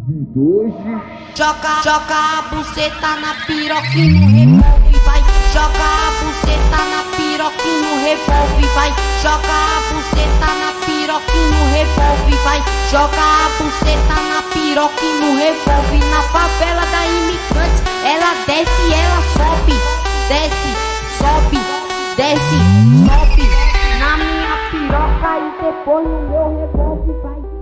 Joga, joga a buceta na piroca e no revolve, vai. Joga a buceta na piroca e no revolve, vai. Joga a buceta na piroca e no revolve, vai. Joga a buceta na piroca e no revolve. Na favela da Imigrantes, ela desce, ela sobe. Desce, sobe, desce, sobe. Na minha piroca e depois no meu revolve, vai.